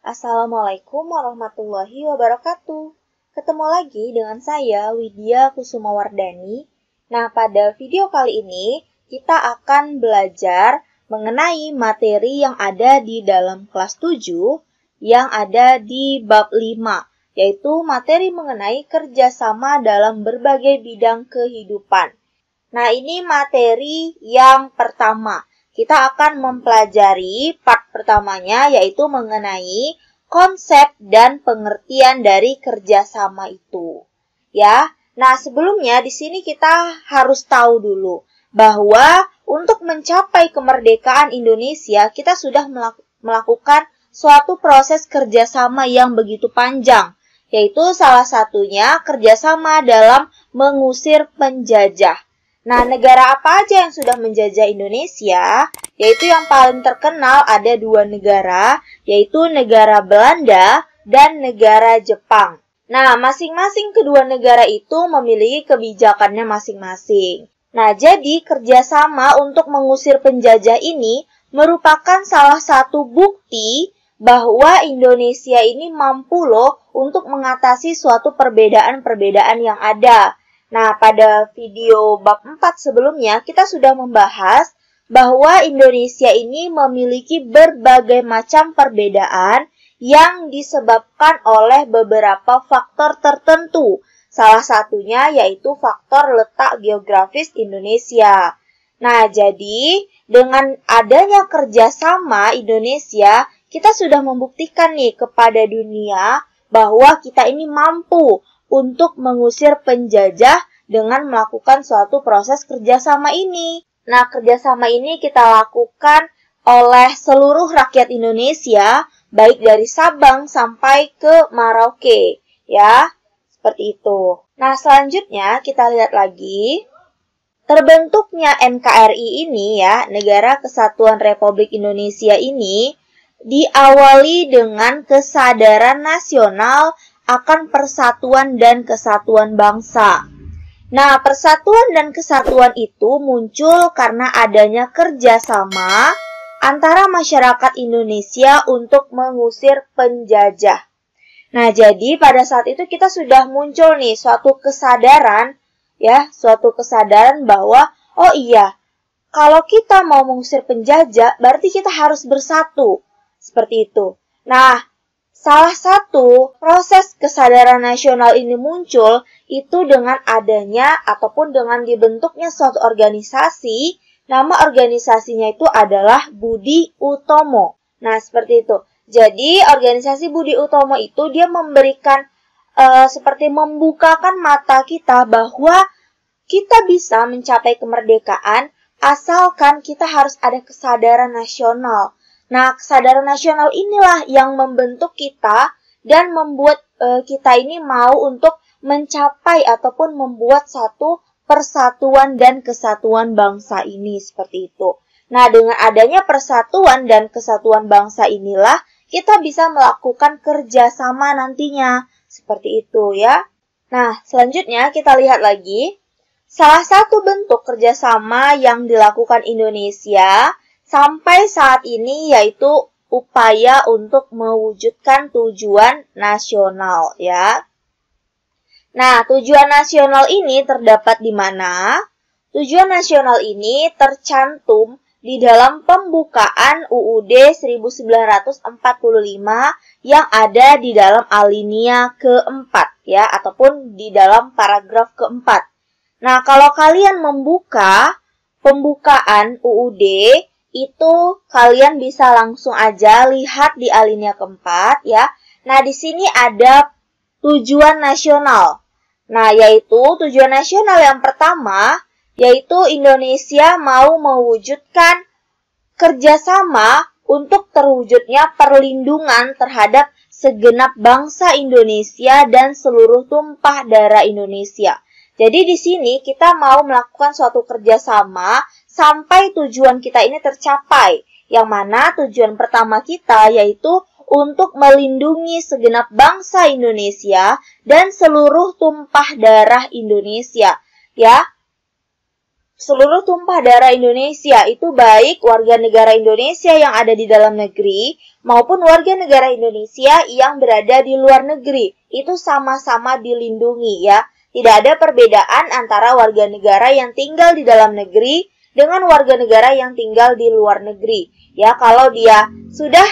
Assalamualaikum warahmatullahi wabarakatuh. Ketemu lagi dengan saya, Widya Kusumawardani. Nah, pada video kali ini, kita akan belajar mengenai materi yang ada di dalam kelas 7, yang ada di bab 5, yaitu materi mengenai kerjasama dalam berbagai bidang kehidupan. Nah, ini materi yang pertama. Kita akan mempelajari part pertamanya, yaitu mengenai konsep dan pengertian dari kerjasama itu. Ya, nah sebelumnya di sini kita harus tahu dulu bahwa untuk mencapai kemerdekaan Indonesia, kita sudah melakukan suatu proses kerjasama yang begitu panjang, yaitu salah satunya kerjasama dalam mengusir penjajah. Nah, negara apa aja yang sudah menjajah Indonesia? Yaitu yang paling terkenal ada dua negara, yaitu negara Belanda dan negara Jepang. Nah, masing-masing kedua negara itu memiliki kebijakannya masing-masing. Nah, jadi kerjasama untuk mengusir penjajah ini merupakan salah satu bukti bahwa Indonesia ini mampu loh untuk mengatasi suatu perbedaan-perbedaan yang ada. Nah, pada video bab 4 sebelumnya kita sudah membahas bahwa Indonesia ini memiliki berbagai macam perbedaan yang disebabkan oleh beberapa faktor tertentu. Salah satunya yaitu faktor letak geografis Indonesia. Nah, jadi dengan adanya kerjasama Indonesia, kita sudah membuktikan nih kepada dunia bahwa kita ini mampu untuk mengusir penjajah dengan melakukan suatu proses kerjasama ini. Nah, kerjasama ini kita lakukan oleh seluruh rakyat Indonesia, baik dari Sabang sampai ke Merauke, ya, seperti itu. Nah, selanjutnya kita lihat lagi. Terbentuknya NKRI ini ya, Negara Kesatuan Republik Indonesia ini, diawali dengan kesadaran nasional akan persatuan dan kesatuan bangsa. Nah, persatuan dan kesatuan itu muncul karena adanya kerjasama antara masyarakat Indonesia untuk mengusir penjajah. Nah, jadi pada saat itu kita sudah muncul nih suatu kesadaran, ya, suatu kesadaran bahwa, oh iya, kalau kita mau mengusir penjajah, berarti kita harus bersatu. Seperti itu. Nah, salah satu proses kesadaran nasional ini muncul itu dengan adanya ataupun dengan dibentuknya suatu organisasi, nama organisasinya itu adalah Budi Utomo. Nah, seperti itu. Jadi, organisasi Budi Utomo itu dia memberikan seperti membukakan mata kita bahwa kita bisa mencapai kemerdekaan asalkan kita harus ada kesadaran nasional. Nah, kesadaran nasional inilah yang membentuk kita dan membuat kita ini mau untuk mencapai ataupun membuat satu persatuan dan kesatuan bangsa ini seperti itu. Nah, dengan adanya persatuan dan kesatuan bangsa inilah kita bisa melakukan kerjasama nantinya seperti itu ya. Nah, selanjutnya kita lihat lagi. Salah satu bentuk kerjasama yang dilakukan Indonesia sampai saat ini yaitu upaya untuk mewujudkan tujuan nasional ya. Nah, tujuan nasional ini terdapat di mana? Tujuan nasional ini tercantum di dalam pembukaan UUD 1945 yang ada di dalam alinea keempat ya, ataupun di dalam paragraf keempat. Nah, kalau kalian membuka pembukaan UUD, itu kalian bisa langsung aja lihat di alinea keempat ya. Nah, di sini ada tujuan nasional. Nah, yaitu tujuan nasional yang pertama, yaitu Indonesia mau mewujudkan kerjasama untuk terwujudnya perlindungan terhadap segenap bangsa Indonesia dan seluruh tumpah darah Indonesia. Jadi di sini kita mau melakukan suatu kerjasama sampai tujuan kita ini tercapai. Yang mana tujuan pertama kita yaitu untuk melindungi segenap bangsa Indonesia dan seluruh tumpah darah Indonesia. Ya. seluruh tumpah darah Indonesia, itu baik warga negara Indonesia yang ada di dalam negeri maupun warga negara Indonesia yang berada di luar negeri. Itu sama-sama dilindungi ya. Tidak ada perbedaan antara warga negara yang tinggal di dalam negeri dengan warga negara yang tinggal di luar negeri. Ya, kalau dia sudah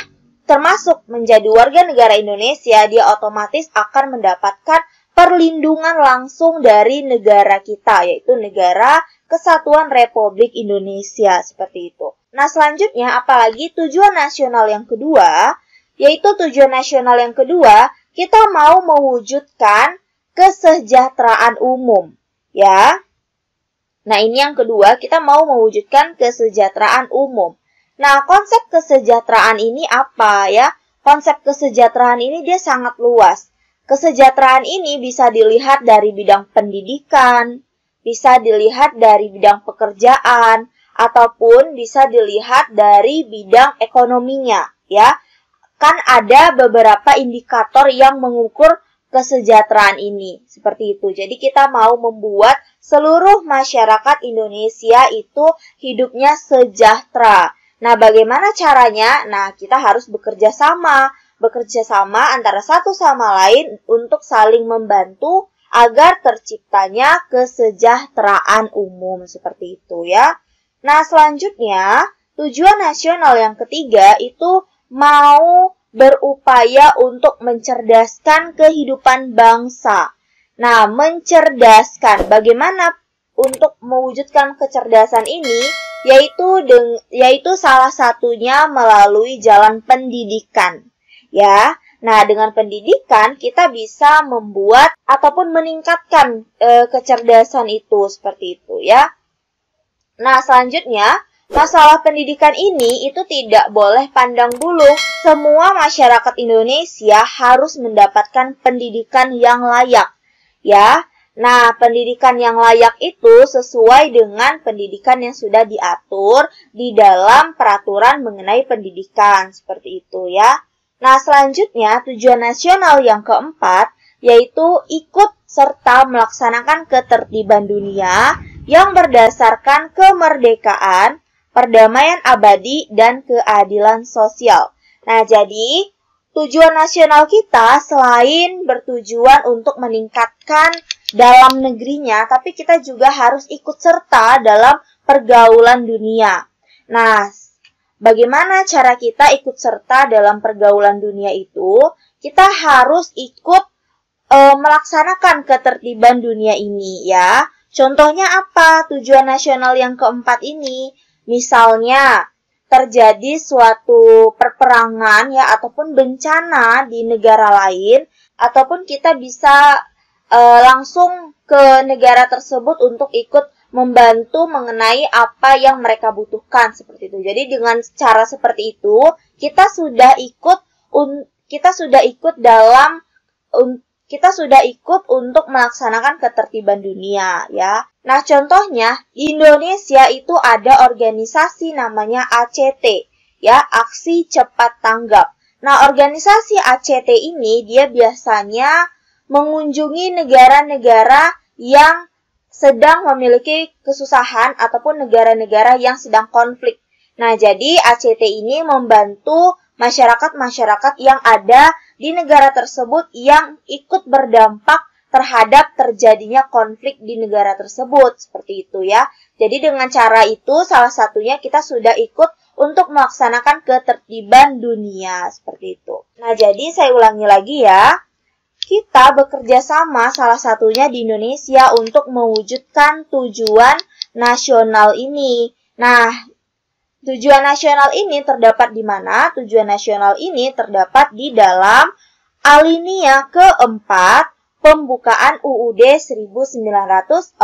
termasuk menjadi warga negara Indonesia, dia otomatis akan mendapatkan perlindungan langsung dari negara kita, yaitu Negara Kesatuan Republik Indonesia, seperti itu. Nah, selanjutnya apalagi tujuan nasional yang kedua, yaitu tujuan nasional yang kedua, kita mau mewujudkan kesejahteraan umum, ya. Nah, ini yang kedua, kita mau mewujudkan kesejahteraan umum. Nah, konsep kesejahteraan ini apa ya? Konsep kesejahteraan ini dia sangat luas. Kesejahteraan ini bisa dilihat dari bidang pendidikan, bisa dilihat dari bidang pekerjaan, ataupun bisa dilihat dari bidang ekonominya, ya. Kan ada beberapa indikator yang mengukur kesejahteraan ini, seperti itu. Jadi kita mau membuat seluruh masyarakat Indonesia itu hidupnya sejahtera. Nah, bagaimana caranya? Nah, kita harus bekerja sama antara satu sama lain untuk saling membantu agar terciptanya kesejahteraan umum, seperti itu ya. Nah, selanjutnya tujuan nasional yang ketiga itu mau berupaya untuk mencerdaskan kehidupan bangsa. Nah, mencerdaskan, bagaimana untuk mewujudkan kecerdasan ini? Yaitu salah satunya melalui jalan pendidikan. Ya, nah dengan pendidikan kita bisa membuat ataupun meningkatkan kecerdasan itu, seperti itu ya. Nah, selanjutnya masalah pendidikan ini itu tidak boleh pandang bulu. Semua masyarakat Indonesia harus mendapatkan pendidikan yang layak, ya. Nah, pendidikan yang layak itu sesuai dengan pendidikan yang sudah diatur di dalam peraturan mengenai pendidikan, seperti itu ya. Nah, selanjutnya tujuan nasional yang keempat yaitu ikut serta melaksanakan ketertiban dunia yang berdasarkan kemerdekaan, perdamaian abadi, dan keadilan sosial. Nah, jadi tujuan nasional kita selain bertujuan untuk meningkatkan dalam negerinya, tapi kita juga harus ikut serta dalam pergaulan dunia. Nah, bagaimana cara kita ikut serta dalam pergaulan dunia itu? Kita harus ikut melaksanakan ketertiban dunia ini ya. Contohnya apa tujuan nasional yang keempat ini? Misalnya terjadi suatu perperangan ya ataupun bencana di negara lain, ataupun kita bisa langsung ke negara tersebut untuk ikut membantu mengenai apa yang mereka butuhkan, seperti itu. Jadi dengan cara seperti itu kita sudah ikut untuk melaksanakan ketertiban dunia ya. Nah, contohnya di Indonesia itu ada organisasi namanya ACT ya, Aksi Cepat Tanggap. Nah, organisasi ACT ini dia biasanya mengunjungi negara-negara yang sedang memiliki kesusahan ataupun negara-negara yang sedang konflik. Nah, jadi ACT ini membantu masyarakat-masyarakat yang ada di negara tersebut yang ikut berdampak terhadap terjadinya konflik di negara tersebut, seperti itu ya. Jadi dengan cara itu salah satunya kita sudah ikut untuk melaksanakan ketertiban dunia, seperti itu. Nah, jadi saya ulangi lagi ya. Kita bekerja sama salah satunya di Indonesia untuk mewujudkan tujuan nasional ini. Nah, tujuan nasional ini terdapat di mana? Tujuan nasional ini terdapat di dalam alinea keempat pembukaan UUD 1945,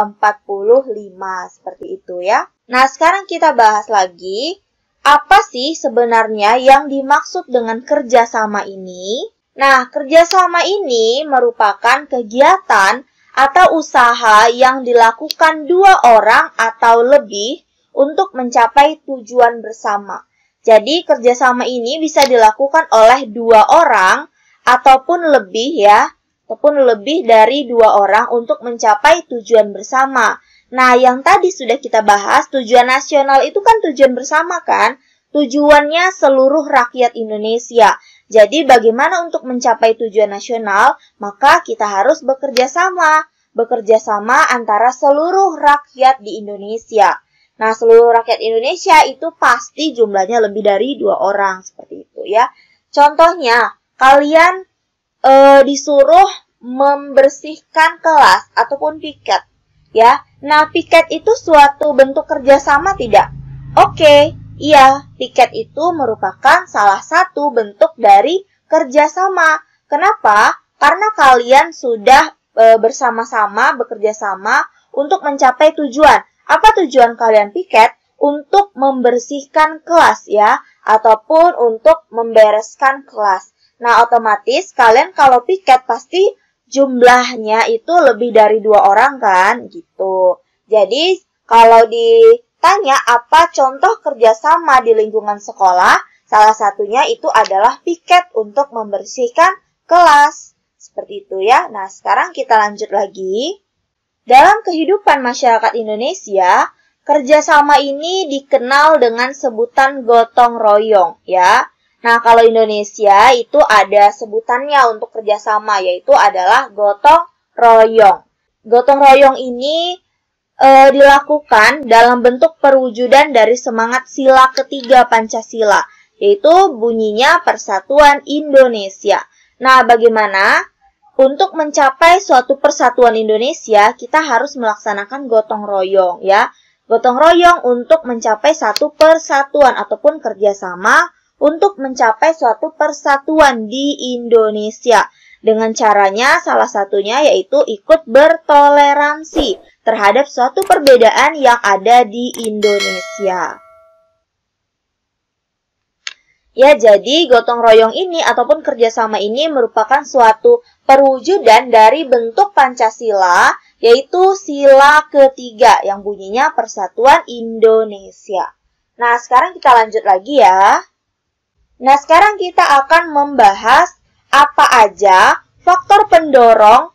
seperti itu ya. Nah, sekarang kita bahas lagi, apa sih sebenarnya yang dimaksud dengan kerjasama ini? Nah, kerjasama ini merupakan kegiatan atau usaha yang dilakukan dua orang atau lebih untuk mencapai tujuan bersama. Jadi, kerjasama ini bisa dilakukan oleh dua orang ataupun lebih ya, ataupun lebih dari dua orang untuk mencapai tujuan bersama. Nah, yang tadi sudah kita bahas, tujuan nasional itu kan tujuan bersama kan? Tujuannya seluruh rakyat Indonesia. Jadi bagaimana untuk mencapai tujuan nasional? Maka kita harus bekerja sama. Bekerja sama antara seluruh rakyat di Indonesia. Nah, seluruh rakyat Indonesia itu pasti jumlahnya lebih dari 2 orang. Seperti itu ya. Contohnya, kalian disuruh membersihkan kelas ataupun piket. Ya, nah piket itu suatu bentuk kerjasama tidak? Oke, iya, piket itu merupakan salah satu bentuk dari kerjasama. Kenapa? Karena kalian sudah bersama-sama, bekerja sama untuk mencapai tujuan. Apa tujuan kalian piket? Untuk membersihkan kelas ya, ataupun untuk membereskan kelas. Nah, otomatis kalian kalau piket pasti jumlahnya itu lebih dari 2 orang kan, gitu. Jadi, kalau ditanya apa contoh kerjasama di lingkungan sekolah, salah satunya itu adalah piket untuk membersihkan kelas. Seperti itu ya. Nah, sekarang kita lanjut lagi. Dalam kehidupan masyarakat Indonesia, kerjasama ini dikenal dengan sebutan gotong royong, ya. Nah, kalau Indonesia itu ada sebutannya untuk kerjasama, yaitu adalah gotong royong. Gotong royong ini dilakukan dalam bentuk perwujudan dari semangat sila ketiga Pancasila, yaitu bunyinya Persatuan Indonesia. Nah, bagaimana? Untuk mencapai suatu persatuan Indonesia, kita harus melaksanakan gotong royong, ya. Gotong royong untuk mencapai satu persatuan ataupun kerjasama untuk mencapai suatu persatuan di Indonesia. Dengan caranya salah satunya yaitu ikut bertoleransi terhadap suatu perbedaan yang ada di Indonesia. Ya, jadi gotong royong ini ataupun kerjasama ini merupakan suatu perwujudan dari bentuk Pancasila, yaitu sila ketiga yang bunyinya Persatuan Indonesia. Nah, sekarang kita lanjut lagi ya. Nah, sekarang kita akan membahas apa aja faktor pendorong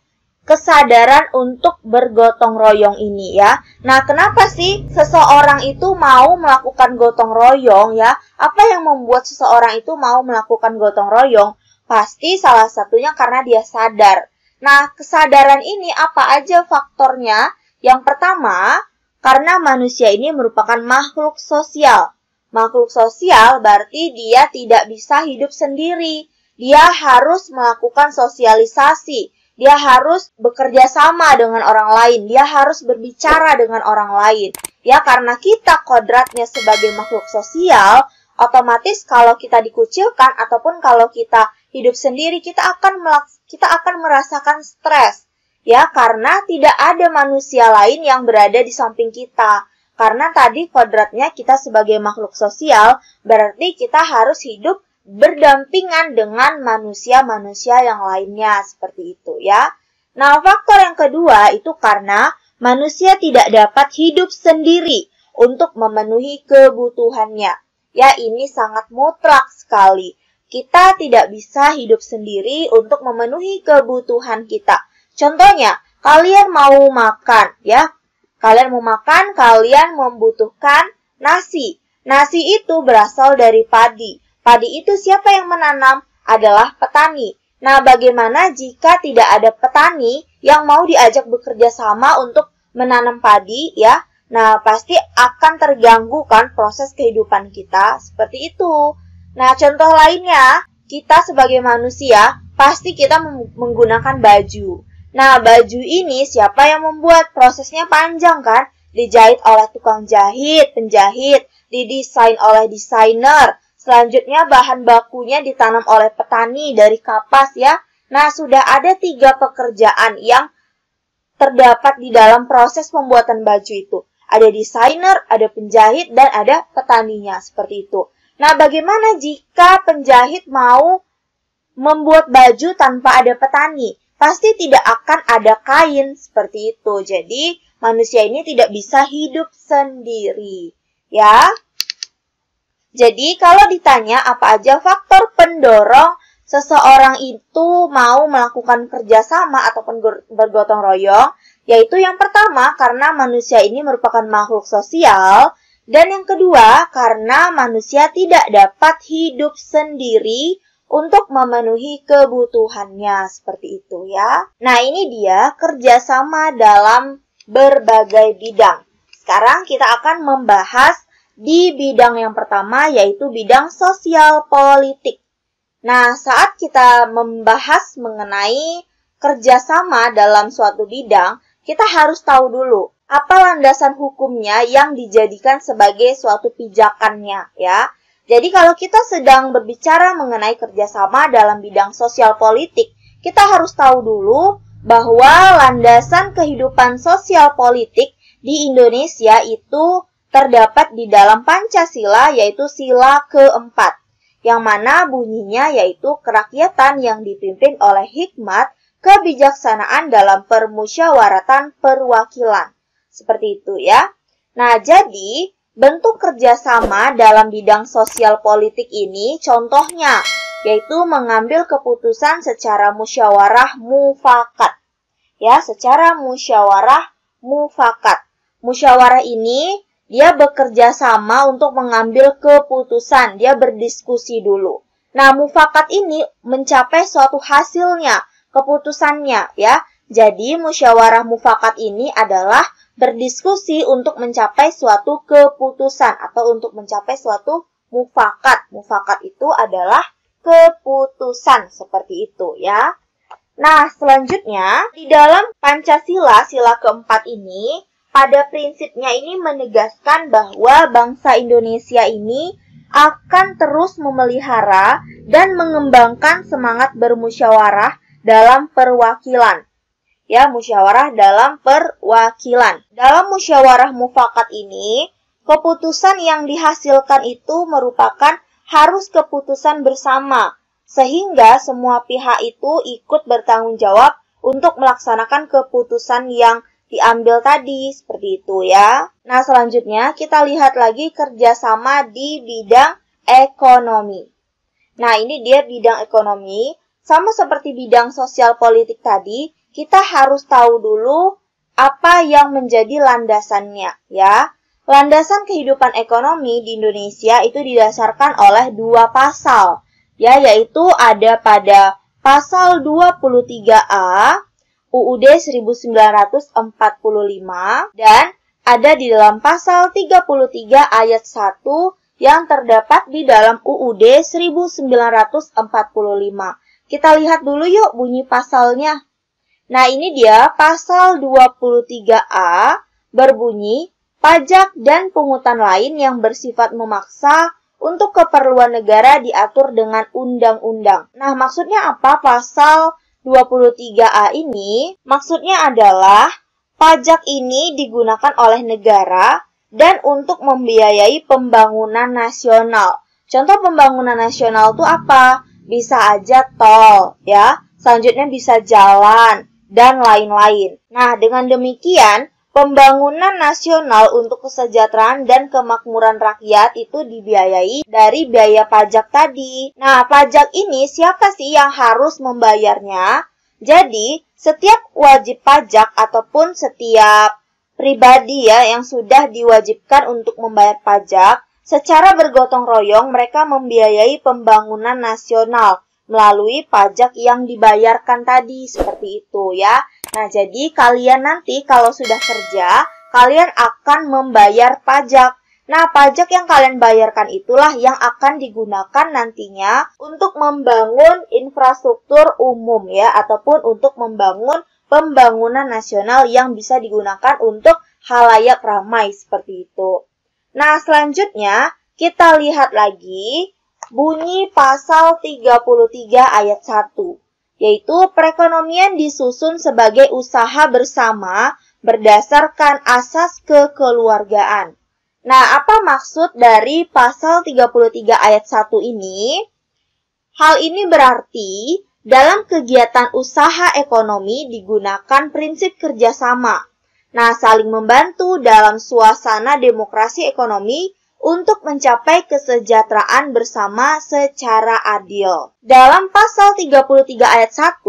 kesadaran untuk bergotong royong ini ya. Nah, kenapa sih seseorang itu mau melakukan gotong royong ya? Apa yang membuat seseorang itu mau melakukan gotong royong? Pasti salah satunya karena dia sadar. Nah, kesadaran ini apa aja faktornya? Yang pertama, karena manusia ini merupakan makhluk sosial. Makhluk sosial berarti dia tidak bisa hidup sendiri. Dia harus melakukan sosialisasi. Dia harus bekerja sama dengan orang lain. Dia harus berbicara dengan orang lain. Ya, karena kita kodratnya sebagai makhluk sosial, otomatis kalau kita dikucilkan ataupun kalau kita hidup sendiri, kita akan merasakan stres. Ya, karena tidak ada manusia lain yang berada di samping kita. Karena tadi kodratnya kita sebagai makhluk sosial, berarti kita harus hidup berdampingan dengan manusia-manusia yang lainnya, seperti itu ya. Nah, faktor yang kedua itu karena manusia tidak dapat hidup sendiri untuk memenuhi kebutuhannya. Ya, ini sangat mutlak sekali. Kita tidak bisa hidup sendiri untuk memenuhi kebutuhan kita. Contohnya, kalian mau makan, ya. Kalian mau makan, kalian membutuhkan nasi. Nasi itu berasal dari padi. Padi itu siapa yang menanam? Adalah petani. Nah, bagaimana jika tidak ada petani yang mau diajak bekerja sama untuk menanam padi, ya? Nah, pasti akan terganggu kan proses kehidupan kita seperti itu. Nah, contoh lainnya, kita sebagai manusia, pasti kita menggunakan baju. Nah, baju ini siapa yang membuat? Prosesnya panjang kan? Dijahit oleh tukang jahit, penjahit, didesain oleh desainer. Selanjutnya bahan bakunya ditanam oleh petani dari kapas ya. Nah, sudah ada 3 pekerjaan yang terdapat di dalam proses pembuatan baju itu. Ada desainer, ada penjahit, dan ada petaninya, seperti itu. Nah, bagaimana jika penjahit mau membuat baju tanpa ada petani? Pasti tidak akan ada kain seperti itu. Jadi, manusia ini tidak bisa hidup sendiri. Ya. Jadi, kalau ditanya apa aja faktor pendorong seseorang itu mau melakukan kerjasama ataupun bergotong royong, Yaitu yang pertama, karena manusia ini merupakan makhluk sosial, dan yang kedua, karena manusia tidak dapat hidup sendiri untuk memenuhi kebutuhannya, seperti itu ya. Nah, ini dia kerjasama dalam berbagai bidang. Sekarang kita akan membahas di bidang yang pertama, yaitu bidang sosial politik. Nah, saat kita membahas mengenai kerjasama dalam suatu bidang, kita harus tahu dulu apa landasan hukumnya yang dijadikan sebagai suatu pijakannya ya. Jadi kalau kita sedang berbicara mengenai kerjasama dalam bidang sosial politik, kita harus tahu dulu bahwa landasan kehidupan sosial politik di Indonesia itu terdapat di dalam Pancasila, yaitu sila keempat, yang mana bunyinya yaitu kerakyatan yang dipimpin oleh hikmat, kebijaksanaan dalam permusyawaratan perwakilan. Seperti itu ya. Nah, jadi bentuk kerjasama dalam bidang sosial politik ini contohnya yaitu mengambil keputusan secara musyawarah mufakat. Ya, secara musyawarah mufakat. Musyawarah ini dia bekerja sama untuk mengambil keputusan, dia berdiskusi dulu. Nah, mufakat ini mencapai suatu hasilnya, keputusannya ya. Jadi musyawarah mufakat ini adalah berdiskusi untuk mencapai suatu keputusan atau untuk mencapai suatu mufakat. Mufakat itu adalah keputusan, seperti itu ya. Nah, selanjutnya di dalam Pancasila sila keempat ini pada prinsipnya ini menegaskan bahwa bangsa Indonesia ini akan terus memelihara dan mengembangkan semangat bermusyawarah dalam perwakilan. Ya, musyawarah dalam perwakilan. Dalam musyawarah mufakat ini, keputusan yang dihasilkan itu merupakan harus keputusan bersama, sehingga semua pihak itu ikut bertanggung jawab untuk melaksanakan keputusan yang diambil tadi, seperti itu ya. Nah, selanjutnya kita lihat lagi kerjasama di bidang ekonomi. Nah, ini dia bidang ekonomi. Sama seperti bidang sosial politik tadi, kita harus tahu dulu apa yang menjadi landasannya ya. Landasan kehidupan ekonomi di Indonesia itu didasarkan oleh dua pasal ya, yaitu ada pada pasal 23A UUD 1945 dan ada di dalam pasal 33 ayat 1 yang terdapat di dalam UUD 1945. Kita lihat dulu yuk bunyi pasalnya. Nah, ini dia pasal 23A berbunyi, pajak dan pungutan lain yang bersifat memaksa untuk keperluan negara diatur dengan undang-undang. Nah, maksudnya apa pasal 23A ini? Maksudnya adalah pajak ini digunakan oleh negara dan untuk membiayai pembangunan nasional. Contoh pembangunan nasional itu apa? Bisa aja tol, ya. Selanjutnya bisa jalan, dan lain-lain. Nah, dengan demikian, pembangunan nasional untuk kesejahteraan dan kemakmuran rakyat itu dibiayai dari biaya pajak tadi. Nah, pajak ini siapa sih yang harus membayarnya? Jadi, setiap wajib pajak ataupun setiap pribadi ya yang sudah diwajibkan untuk membayar pajak, secara bergotong royong mereka membiayai pembangunan nasional melalui pajak yang dibayarkan tadi, seperti itu ya. Nah, jadi kalian nanti kalau sudah kerja, kalian akan membayar pajak. Nah, pajak yang kalian bayarkan itulah yang akan digunakan nantinya untuk membangun infrastruktur umum ya, ataupun untuk membangun pembangunan nasional yang bisa digunakan untuk khalayak ramai, seperti itu. Nah, selanjutnya kita lihat lagi bunyi pasal 33 ayat 1, yaitu perekonomian disusun sebagai usaha bersama berdasarkan asas kekeluargaan. Nah, apa maksud dari pasal 33 ayat 1 ini? Hal ini berarti dalam kegiatan usaha ekonomi digunakan prinsip kerjasama. Nah, saling membantu dalam suasana demokrasi ekonomi untuk mencapai kesejahteraan bersama secara adil. Dalam pasal 33 ayat 1,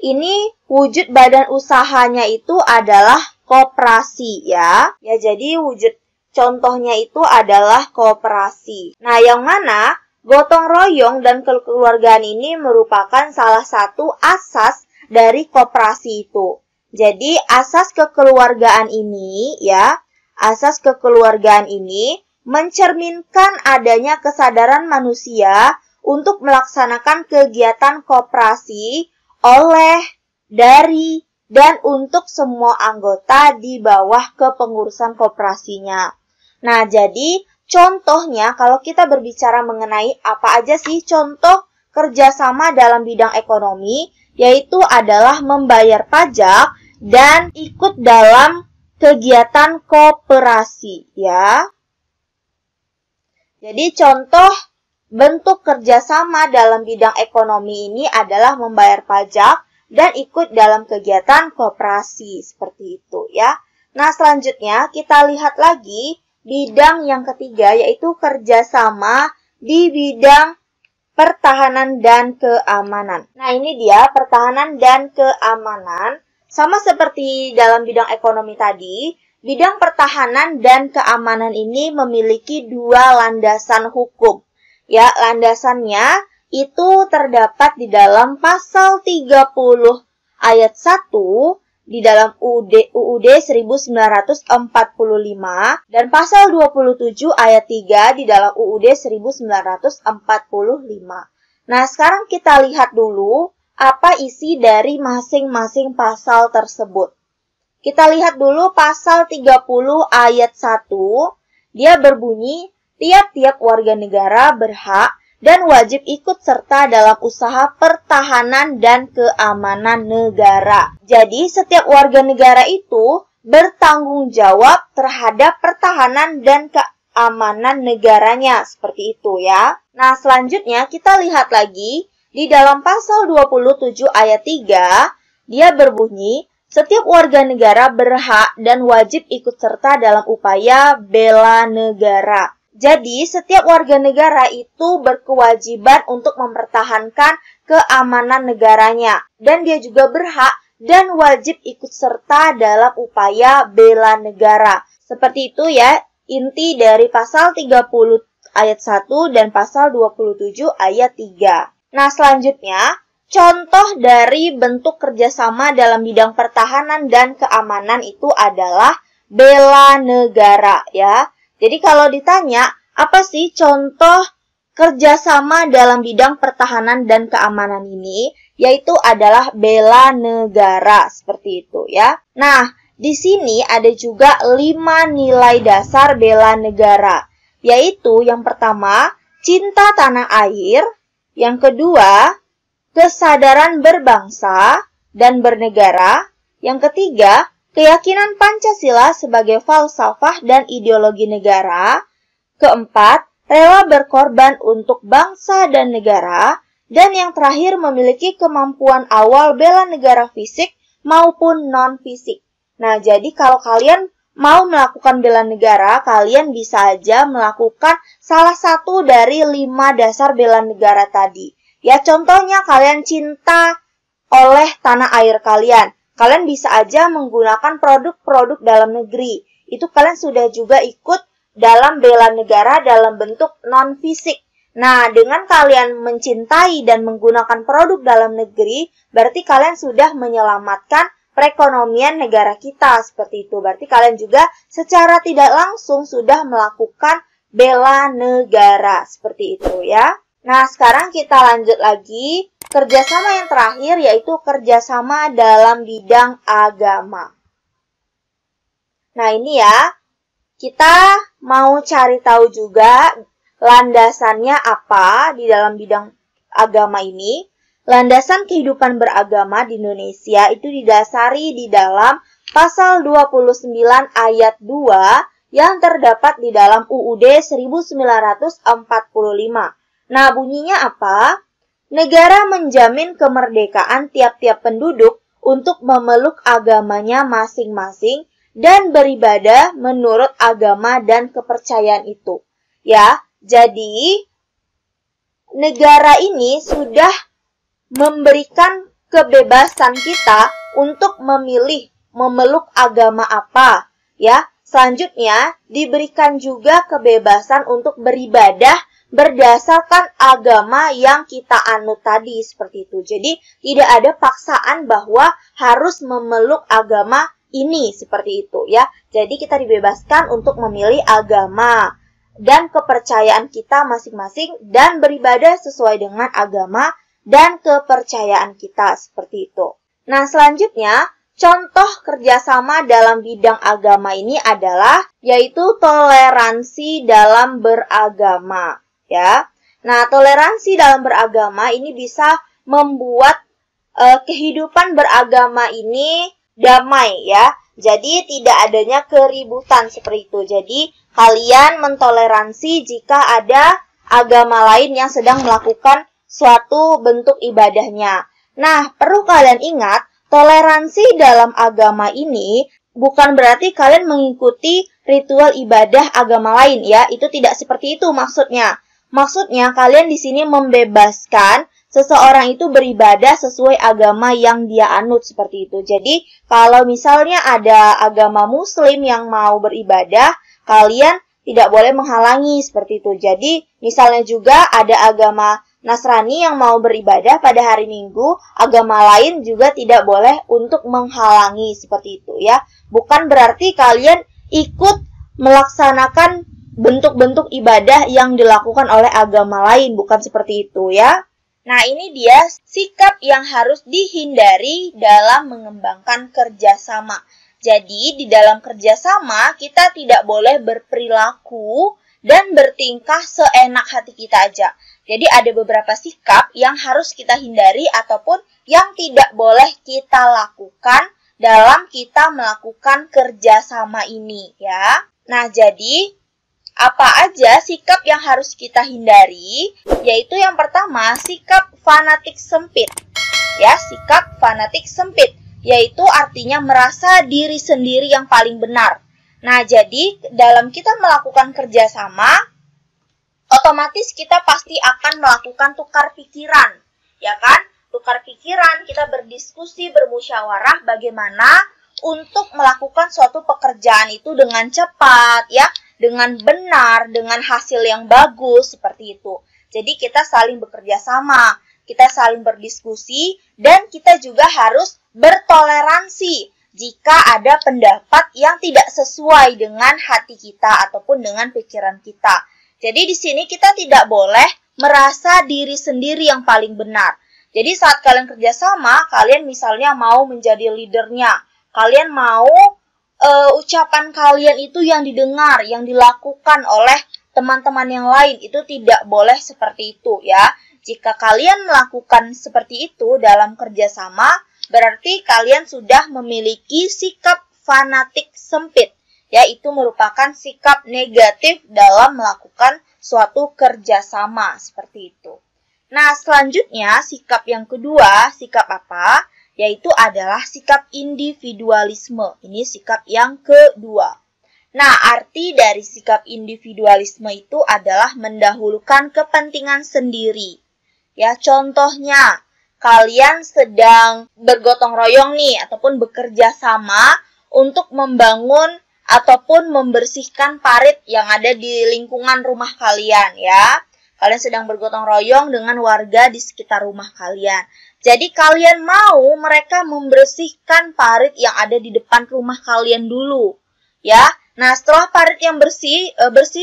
ini wujud badan usahanya itu adalah koperasi ya. Ya, jadi wujud contohnya itu adalah koperasi. Nah, yang mana gotong royong dan kekeluargaan ini merupakan salah satu asas dari koperasi itu. Jadi, asas kekeluargaan ini ya, asas kekeluargaan ini mencerminkan adanya kesadaran manusia untuk melaksanakan kegiatan koperasi oleh, dari, dan untuk semua anggota di bawah kepengurusan koperasinya. Nah, jadi contohnya kalau kita berbicara mengenai apa aja sih contoh kerjasama dalam bidang ekonomi, yaitu adalah membayar pajak dan ikut dalam kegiatan koperasi ya. Jadi contoh bentuk kerjasama dalam bidang ekonomi ini adalah membayar pajak dan ikut dalam kegiatan koperasi seperti itu ya. Nah, selanjutnya kita lihat lagi bidang yang ketiga, yaitu kerjasama di bidang pertahanan dan keamanan. Nah, ini dia pertahanan dan keamanan. Sama seperti dalam bidang ekonomi tadi, bidang pertahanan dan keamanan ini memiliki dua landasan hukum. Ya, landasannya itu terdapat di dalam pasal 30 ayat 1 di dalam UUD 1945 dan pasal 27 ayat 3 di dalam UUD 1945. Nah, sekarang kita lihat dulu apa isi dari masing-masing pasal tersebut. Kita lihat dulu pasal 30 ayat 1, dia berbunyi, tiap-tiap warga negara berhak dan wajib ikut serta dalam usaha pertahanan dan keamanan negara. Jadi, setiap warga negara itu bertanggung jawab terhadap pertahanan dan keamanan negaranya. Seperti itu ya. Nah, selanjutnya kita lihat lagi di dalam pasal 27 ayat 3, dia berbunyi, setiap warga negara berhak dan wajib ikut serta dalam upaya bela negara. Jadi, setiap warga negara itu berkewajiban untuk mempertahankan keamanan negaranya. Dan dia juga berhak dan wajib ikut serta dalam upaya bela negara. Seperti itu ya, inti dari pasal 30 ayat 1 dan pasal 27 ayat 3. Nah, selanjutnya, contoh dari bentuk kerjasama dalam bidang pertahanan dan keamanan itu adalah bela negara ya. Jadi kalau ditanya, apa sih contoh kerjasama dalam bidang pertahanan dan keamanan ini? Yaitu adalah bela negara, seperti itu ya. Nah, di sini ada juga 5 nilai dasar bela negara. Yaitu yang pertama, cinta tanah air. Yang kedua, kesadaran berbangsa dan bernegara. Yang ketiga, keyakinan Pancasila sebagai falsafah dan ideologi negara. Keempat, rela berkorban untuk bangsa dan negara. Dan yang terakhir, memiliki kemampuan awal bela negara fisik maupun non-fisik. Nah, jadi kalau kalian mau melakukan bela negara, kalian bisa aja melakukan salah satu dari 5 dasar bela negara tadi. Ya, contohnya kalian cinta oleh tanah air kalian. Kalian bisa aja menggunakan produk-produk dalam negeri. Itu kalian sudah juga ikut dalam bela negara dalam bentuk non-fisik. Nah, dengan kalian mencintai dan menggunakan produk dalam negeri, berarti kalian sudah menyelamatkan perekonomian negara kita. Seperti itu. Berarti kalian juga secara tidak langsung sudah melakukan bela negara. Seperti itu ya. Nah, sekarang kita lanjut lagi. Kerjasama yang terakhir yaitu kerjasama dalam bidang agama. Nah, ini ya, kita mau cari tahu juga landasannya apa di dalam bidang agama ini. Landasan kehidupan beragama di Indonesia itu didasari di dalam pasal 29 ayat 2 yang terdapat di dalam UUD 1945. Nah, bunyinya apa? Negara menjamin kemerdekaan tiap-tiap penduduk untuk memeluk agamanya masing-masing dan beribadah menurut agama dan kepercayaan itu. Ya, jadi negara ini sudah memberikan kebebasan kita untuk memilih memeluk agama apa, ya. Selanjutnya, diberikan juga kebebasan untuk beribadah berdasarkan agama yang kita anut tadi, seperti itu. Jadi, tidak ada paksaan bahwa harus memeluk agama ini, seperti itu, ya. Jadi, kita dibebaskan untuk memilih agama dan kepercayaan kita masing-masing dan beribadah sesuai dengan agama dan kepercayaan kita, seperti itu. Nah, selanjutnya, contoh kerjasama dalam bidang agama ini adalah yaitu toleransi dalam beragama, ya. Nah, toleransi dalam beragama ini bisa membuat kehidupan beragama ini damai, ya. Jadi tidak adanya keributan seperti itu. Jadi kalian mentoleransi jika ada agama lain yang sedang melakukan suatu bentuk ibadahnya. Nah, perlu kalian ingat, toleransi dalam agama ini bukan berarti kalian mengikuti ritual ibadah agama lain, ya. Itu tidak seperti itu maksudnya. Maksudnya kalian di sini membebaskan seseorang itu beribadah sesuai agama yang dia anut, seperti itu. Jadi, kalau misalnya ada agama Muslim yang mau beribadah, kalian tidak boleh menghalangi, seperti itu. Jadi, misalnya juga ada agama Nasrani yang mau beribadah pada hari Minggu, agama lain juga tidak boleh untuk menghalangi, seperti itu, ya. Bukan berarti kalian ikut melaksanakan bentuk-bentuk ibadah yang dilakukan oleh agama lain, bukan seperti itu, ya. Nah, ini dia sikap yang harus dihindari dalam mengembangkan kerjasama. Jadi, di dalam kerjasama, kita tidak boleh berperilaku dan bertingkah seenak hati kita aja. Jadi, ada beberapa sikap yang harus kita hindari ataupun yang tidak boleh kita lakukan dalam kita melakukan kerjasama ini, ya. Nah, jadi apa aja sikap yang harus kita hindari? Yaitu yang pertama, sikap fanatik sempit. Ya, sikap fanatik sempit, yaitu artinya merasa diri sendiri yang paling benar. Nah, jadi dalam kita melakukan kerjasama, otomatis kita pasti akan melakukan tukar pikiran, ya kan? Tukar pikiran, kita berdiskusi, bermusyawarah bagaimana untuk melakukan suatu pekerjaan itu dengan cepat, ya, dengan benar, dengan hasil yang bagus, seperti itu. Jadi kita saling bekerja sama, kita saling berdiskusi, dan kita juga harus bertoleransi jika ada pendapat yang tidak sesuai dengan hati kita ataupun dengan pikiran kita. Jadi di sini kita tidak boleh merasa diri sendiri yang paling benar. Jadi saat kalian kerjasama, kalian misalnya mau menjadi leadernya, kalian mau ucapan kalian itu yang didengar, yang dilakukan oleh teman-teman yang lain, itu tidak boleh seperti itu, ya. Jika kalian melakukan seperti itu dalam kerjasama, berarti kalian sudah memiliki sikap fanatik sempit, yaitu merupakan sikap negatif dalam melakukan suatu kerjasama, seperti itu. Nah, selanjutnya sikap yang kedua, sikap apa? Yaitu adalah sikap individualisme. Ini sikap yang kedua. Nah, arti dari sikap individualisme itu adalah mendahulukan kepentingan sendiri. Ya, contohnya, kalian sedang bergotong royong nih, ataupun bekerja sama untuk membangun ataupun membersihkan parit yang ada di lingkungan rumah kalian, ya. Kalian sedang bergotong royong dengan warga di sekitar rumah kalian. Jadi kalian mau mereka membersihkan parit yang ada di depan rumah kalian dulu, ya. Nah, setelah parit yang bersih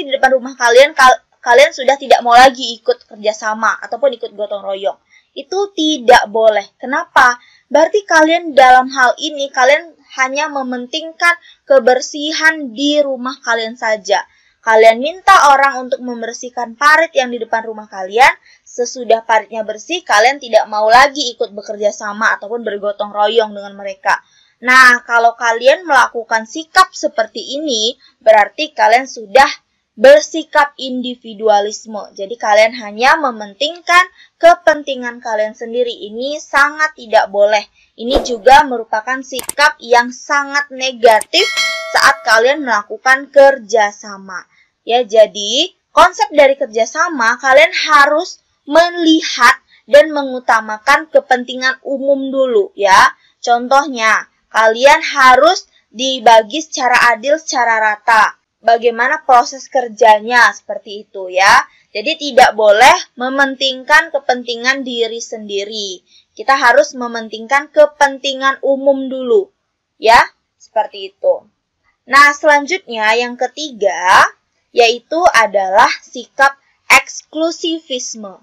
di depan rumah kalian, kalian sudah tidak mau lagi ikut kerjasama ataupun ikut gotong royong. Itu tidak boleh. Kenapa? Berarti kalian dalam hal ini kalian hanya mementingkan kebersihan di rumah kalian saja. Kalian minta orang untuk membersihkan parit yang di depan rumah kalian. Sesudah paritnya bersih, kalian tidak mau lagi ikut bekerja sama ataupun bergotong royong dengan mereka. Nah, kalau kalian melakukan sikap seperti ini, berarti kalian sudah bersikap individualisme. Jadi kalian hanya mementingkan kepentingan kalian sendiri. Ini sangat tidak boleh. Ini juga merupakan sikap yang sangat negatif saat kalian melakukan kerjasama. Ya, jadi konsep dari kerjasama, kalian harus melihat dan mengutamakan kepentingan umum dulu ya. Contohnya, kalian harus dibagi secara adil, secara rata. Bagaimana proses kerjanya seperti itu ya. Jadi tidak boleh mementingkan kepentingan diri sendiri. Kita harus mementingkan kepentingan umum dulu ya, seperti itu. Nah, selanjutnya yang ketiga yaitu adalah sikap eksklusivisme.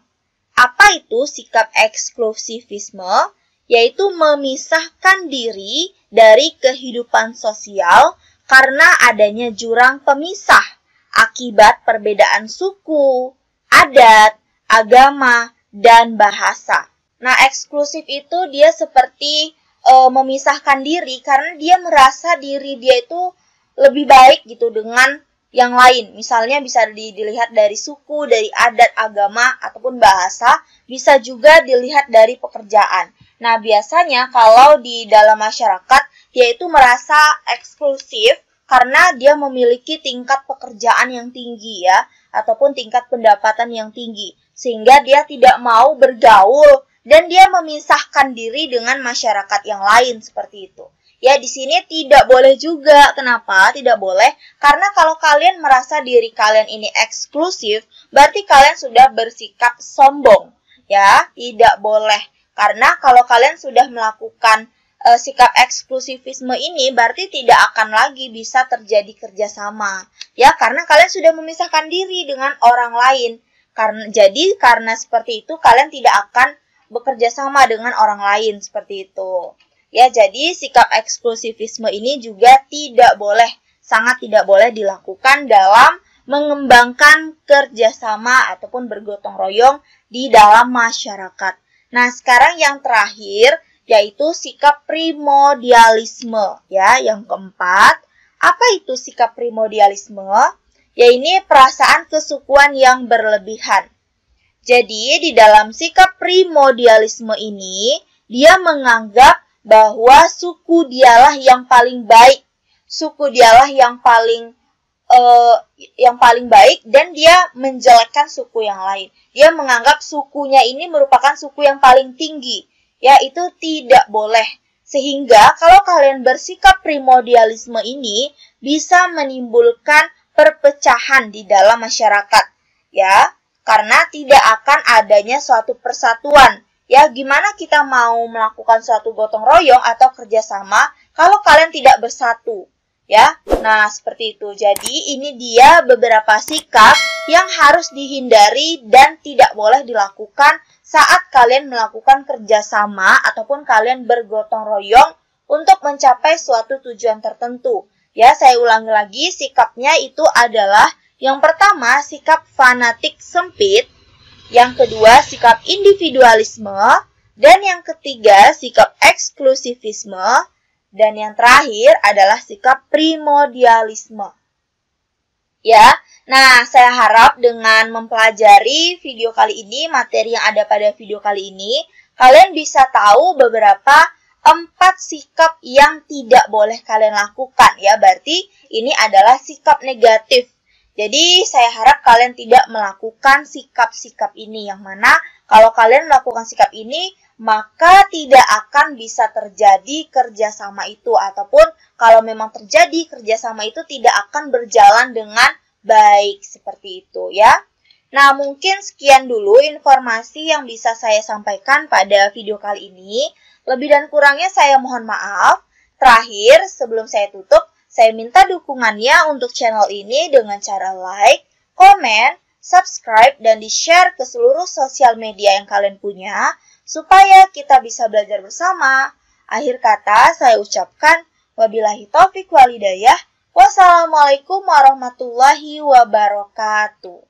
Apa itu sikap eksklusivisme? Yaitu memisahkan diri dari kehidupan sosial karena adanya jurang pemisah akibat perbedaan suku, adat, agama, dan bahasa. Nah, eksklusif itu dia seperti memisahkan diri karena dia merasa diri dia itu lebih baik gitu dengan yang lain. Misalnya bisa dilihat dari suku, dari adat, agama, ataupun bahasa. Bisa juga dilihat dari pekerjaan. Nah, biasanya kalau di dalam masyarakat, dia itu merasa eksklusif karena dia memiliki tingkat pekerjaan yang tinggi ya, ataupun tingkat pendapatan yang tinggi. Sehingga dia tidak mau bergaul dan dia memisahkan diri dengan masyarakat yang lain seperti itu. Ya, di sini tidak boleh juga. Kenapa? Tidak boleh. Karena kalau kalian merasa diri kalian ini eksklusif, berarti kalian sudah bersikap sombong. Ya, tidak boleh. Karena kalau kalian sudah melakukan sikap eksklusivisme ini, berarti tidak akan lagi bisa terjadi kerjasama. Ya, karena kalian sudah memisahkan diri dengan orang lain. Karena seperti itu, kalian tidak akan bekerja sama dengan orang lain seperti itu. Ya, jadi sikap eksklusivisme ini juga tidak boleh, sangat tidak boleh dilakukan dalam mengembangkan kerjasama ataupun bergotong royong di dalam masyarakat. Nah, sekarang yang terakhir yaitu sikap primordialisme. Ya, yang keempat, apa itu sikap primordialisme? Ya, ini perasaan kesukuan yang berlebihan. Jadi, di dalam sikap primordialisme ini, dia menganggap bahwa suku dialah yang paling baik, suku dialah yang paling baik, dan dia menjelekkan suku yang lain. Dia menganggap sukunya ini merupakan suku yang paling tinggi. Ya, itu tidak boleh. Sehingga kalau kalian bersikap primordialisme ini bisa menimbulkan perpecahan di dalam masyarakat. Ya, karena tidak akan adanya suatu persatuan. Ya, gimana kita mau melakukan suatu gotong royong atau kerjasama kalau kalian tidak bersatu? Ya, nah seperti itu. Jadi ini dia beberapa sikap yang harus dihindari dan tidak boleh dilakukan saat kalian melakukan kerjasama ataupun kalian bergotong royong untuk mencapai suatu tujuan tertentu. Ya, saya ulangi lagi, sikapnya itu adalah yang pertama, sikap fanatik sempit. Yang kedua, sikap individualisme. Dan yang ketiga, sikap eksklusivisme. Dan yang terakhir adalah sikap primordialisme. Ya, nah saya harap dengan mempelajari video kali ini, materi yang ada pada video kali ini, kalian bisa tahu beberapa 4 sikap yang tidak boleh kalian lakukan. Ya, berarti ini adalah sikap negatif. Jadi, saya harap kalian tidak melakukan sikap-sikap ini. Yang mana, kalau kalian melakukan sikap ini, maka tidak akan bisa terjadi kerjasama itu. Ataupun, kalau memang terjadi, kerjasama itu tidak akan berjalan dengan baik. Seperti itu ya. Nah, mungkin sekian dulu informasi yang bisa saya sampaikan pada video kali ini. Lebih dan kurangnya saya mohon maaf. Terakhir, sebelum saya tutup, saya minta dukungannya untuk channel ini dengan cara like, komen, subscribe, dan di-share ke seluruh sosial media yang kalian punya, supaya kita bisa belajar bersama. Akhir kata, saya ucapkan wabillahi taufiq walhidayah. Wassalamualaikum warahmatullahi wabarakatuh.